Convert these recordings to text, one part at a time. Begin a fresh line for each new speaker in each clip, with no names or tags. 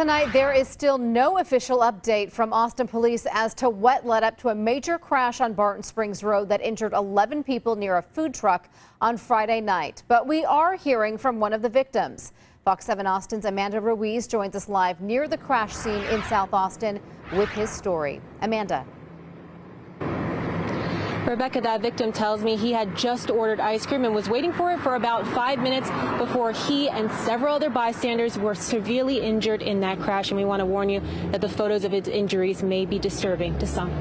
Tonight, there is still no official update from Austin police as to what led up to a major crash on Barton Springs Road that injured 11 people near a food truck on Friday night. But we are hearing from one of the victims. Fox 7 Austin's Amanda Ruiz joins us live near the crash scene in South Austin with his story. Amanda.
Rebecca, that victim tells me he had just ordered ice cream and was waiting for it for about 5 minutes before he and several other bystanders were severely injured in that crash. And we want to warn you that the photos of his injuries may be disturbing to some.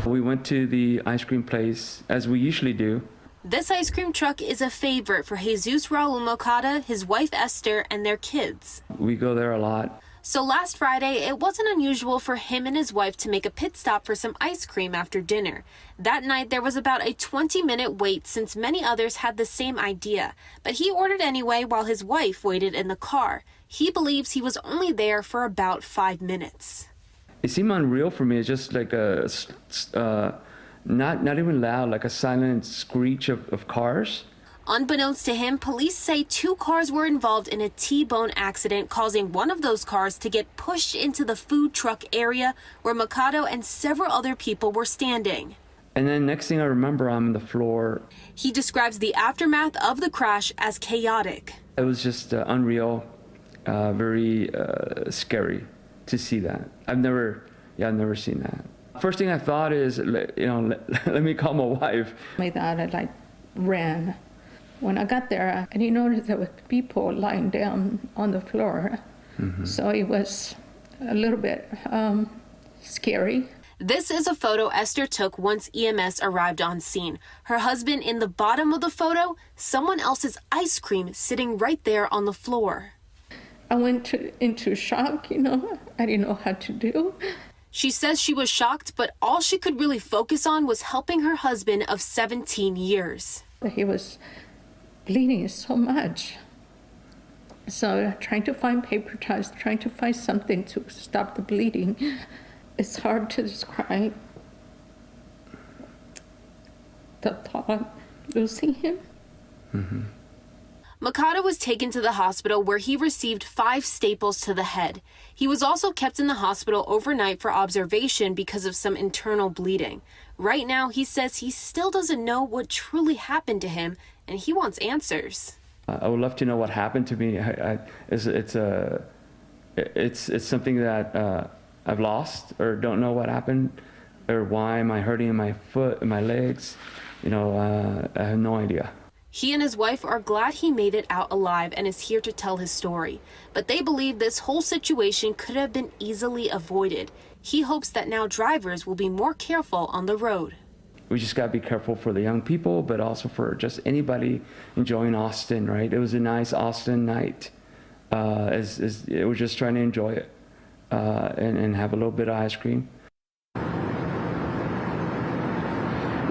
We went to the ice cream place as we usually do.
This ice cream truck is a favorite for Jesus Raul Mocada, his wife Esther, and their kids.
We go there a lot.
So last Friday, it wasn't unusual for him and his wife to make a pit stop for some ice cream after dinner. That night, there was about a 20-minute wait since many others had the same idea. But he ordered anyway while his wife waited in the car. He believes he was only there for about 5 minutes.
It seemed unreal for me. It's just like a, not even loud, like a silent screech of cars.
Unbeknownst to him, police say 2 cars were involved in a T-bone accident, causing one of those cars to get pushed into the food truck area where Mocado and several other people were standing.
And then next thing I remember, I'm on the floor.
He describes the aftermath of the crash as chaotic.
It was just unreal, very scary to see that. I've never seen that. First thing I thought is, let me call my wife.
My dad, I ran. When I got there, I didn't notice there were people lying down on the floor. So it was a little bit scary.
This is a photo Esther took once EMS arrived on scene. Her husband in the bottom of the photo, someone else's ice cream sitting right there on the floor.
I went into shock, I didn't know how to do.
She says she was shocked, but all she could really focus on was helping her husband of 17 years.
He was bleeding so much. So trying to find paper towels, trying to find something to stop the bleeding. It's hard to describe the thought of losing him.
Mocado was taken to the hospital where he received 5 staples to the head. He was also kept in the hospital overnight for observation because of some internal bleeding. Right now, he says he still doesn't know what truly happened to him, and he wants answers.
I would love to know what happened to me. It's something that I've lost or don't know what happened, or why am I hurting in my foot and my legs? I have no idea.
He and his wife are glad he made it out alive and is here to tell his story. But they believe this whole situation could have been easily avoided. He hopes that now drivers will be more careful on the road.
We just got to be careful for the young people, but also for just anybody enjoying Austin, right? It was a nice Austin night. We're just trying to enjoy it and have a little bit of ice cream.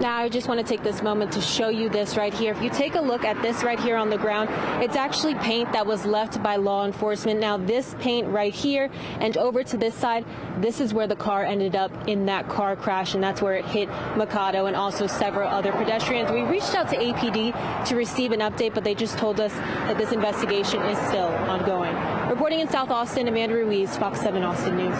Now, I just want to take this moment to show you this right here. If you take a look at this right here on the ground, it's actually paint that was left by law enforcement. Now, this paint right here and over to this side, this is where the car ended up in that car crash, and that's where it hit Mocado and also several other pedestrians. We reached out to APD to receive an update, but they just told us that this investigation is still ongoing. Reporting in South Austin, Amanda Ruiz, Fox 7 Austin News.